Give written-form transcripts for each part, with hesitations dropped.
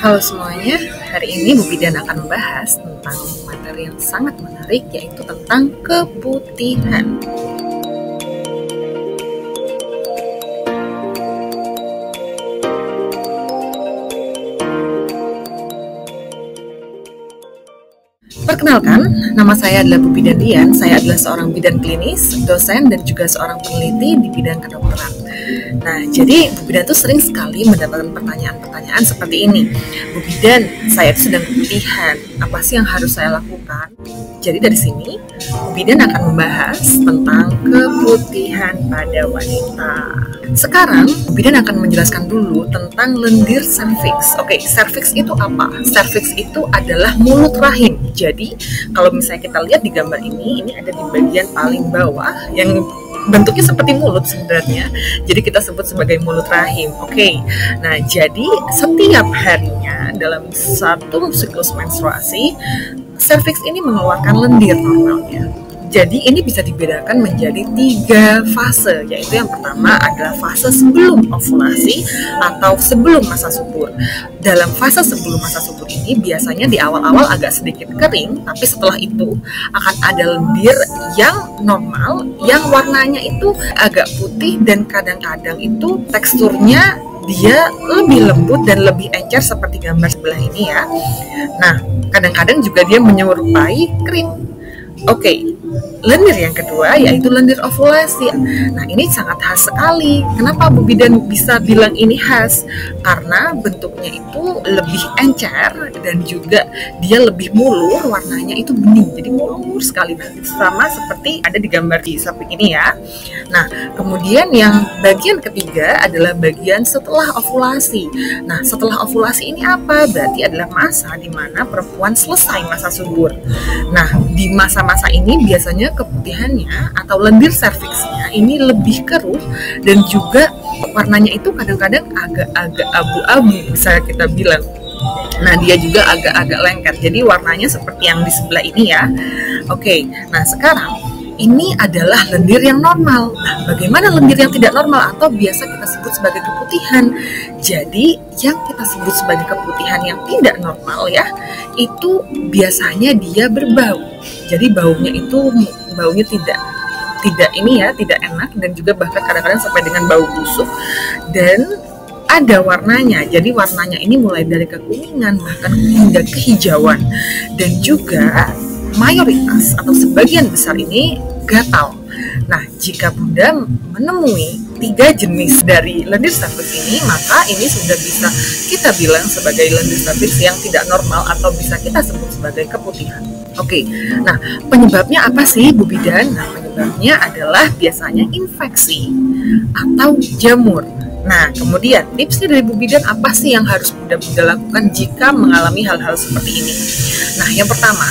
Halo semuanya, hari ini Bu Bidan akan membahas tentang materi yang sangat menarik, yaitu tentang keputihan. Perkenalkan, nama saya adalah Bu Bidan Dian. Saya adalah seorang bidan klinis, dosen, dan juga seorang peneliti di bidang kedokteran. Nah, jadi Bu Bidan tuh sering sekali mendapatkan pertanyaan-pertanyaan seperti ini. Bu Bidan, saya tuh sedang keputihan. Apa sih yang harus saya lakukan? Jadi dari sini, Bu Bidan akan membahas tentang keputihan pada wanita. Sekarang, Bu Bidan akan menjelaskan dulu tentang lendir serviks. Oke, serviks itu apa? Serviks itu adalah mulut rahim. Jadi, kalau misalnya kita lihat di gambar ini ada di bagian paling bawah yang bentuknya seperti mulut sebenarnya. Jadi kita sebut sebagai mulut rahim. Oke. Nah, jadi setiap harinya dalam satu siklus menstruasi, serviks ini mengeluarkan lendir normalnya. Jadi ini bisa dibedakan menjadi 3 fase, yaitu yang pertama adalah fase sebelum ovulasi atau sebelum masa subur. Dalam fase sebelum masa subur ini biasanya di awal-awal agak sedikit kering, tapi setelah itu akan ada lendir yang normal, yang warnanya itu agak putih dan kadang-kadang itu teksturnya dia lebih lembut dan lebih encer seperti gambar sebelah ini ya. Nah, kadang-kadang juga dia menyerupai krim. Oke. Lendir yang kedua yaitu lendir ovulasi. Nah, ini sangat khas sekali. Kenapa Bu Bidan bisa bilang ini khas? Karena bentuknya itu lebih encer dan juga dia lebih mulur, warnanya itu bening, jadi mulur sekali. Nah, sama seperti ada di gambar di samping ini ya. Nah, kemudian yang bagian ketiga adalah bagian setelah ovulasi. Nah, setelah ovulasi ini apa? Berarti adalah masa di mana perempuan selesai masa subur. Nah, di masa-masa ini biasanya keputihannya atau lendir serviksnya ini lebih keruh dan juga warnanya itu kadang-kadang agak-agak abu-abu bisa kita bilang. Nah, dia juga agak-agak lengket, jadi warnanya seperti yang di sebelah ini ya. Oke, nah sekarang ini adalah lendir yang normal. Nah, bagaimana lendir yang tidak normal atau biasa kita sebut sebagai keputihan? Jadi, yang kita sebut sebagai keputihan yang tidak normal ya, itu biasanya dia berbau. Jadi baunya tidak ini ya, tidak enak dan juga bahkan kadang-kadang sampai dengan bau busuk dan ada warnanya. Jadi warnanya ini mulai dari kekuningan bahkan hingga kehijauan dan juga mayoritas atau sebagian besar ini gatal. Nah, jika Bunda menemui 3 jenis dari lendir serviks ini, maka ini sudah bisa kita bilang sebagai lendir serviks yang tidak normal atau bisa kita sebut sebagai keputihan. Oke, nah penyebabnya apa sih Bu Bidan? Nah, penyebabnya adalah biasanya infeksi atau jamur. Nah, kemudian tipsnya dari Bu Bidan apa sih yang harus Bunda lakukan jika mengalami hal-hal seperti ini? Nah, yang pertama,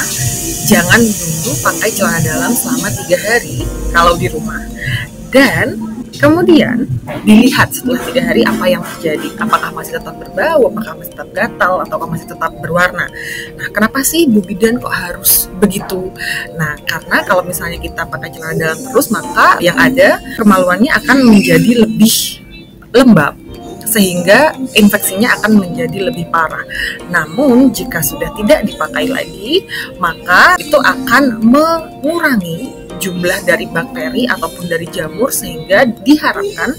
jangan dulu pakai celana dalam selama 3 hari kalau di rumah. Dan kemudian dilihat setelah 3 hari apa yang terjadi. Apakah masih tetap berbau, apakah masih tetap gatal, atau masih tetap berwarna. Nah, kenapa sih Bu Bidan kok harus begitu? Nah, karena kalau misalnya kita pakai celana dalam terus, maka yang ada kemaluannya akan menjadi lebih lembab sehingga infeksinya akan menjadi lebih parah. Namun jika sudah tidak dipakai lagi, maka itu akan mengurangi jumlah dari bakteri ataupun dari jamur sehingga diharapkan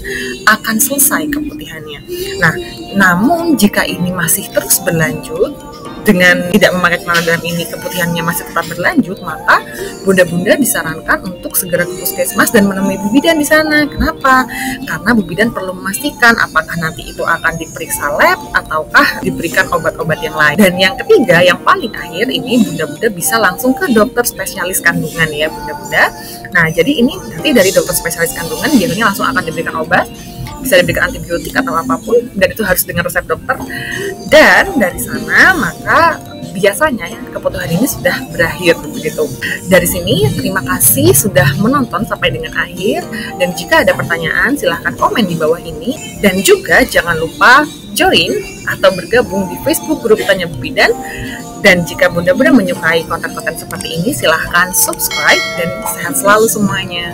akan selesai keputihannya. Nah, namun jika ini masih terus berlanjut dengan tidak memakai celana dalam ini, keputihannya masih tetap berlanjut, maka bunda-bunda disarankan untuk segera ke puskesmas dan menemui Bu Bidan di sana. Kenapa? Karena Bu Bidan perlu memastikan apakah nanti itu akan diperiksa lab ataukah diberikan obat-obat yang lain. Dan yang ketiga, yang paling akhir ini bunda-bunda bisa langsung ke dokter spesialis kandungan ya bunda-bunda. Nah, jadi ini nanti dari dokter spesialis kandungan biasanya langsung akan diberikan obat, bisa diberikan antibiotik atau apapun, dan itu harus dengan resep dokter. Dan dari sana maka biasanya ya keputihan ini sudah berakhir begitu. Dari sini terima kasih sudah menonton sampai dengan akhir, dan jika ada pertanyaan silahkan komen di bawah ini, dan juga jangan lupa join atau bergabung di Facebook grup Tanya Bu Bidan. Dan jika bunda-bunda menyukai konten-konten seperti ini, silahkan subscribe dan sehat selalu semuanya.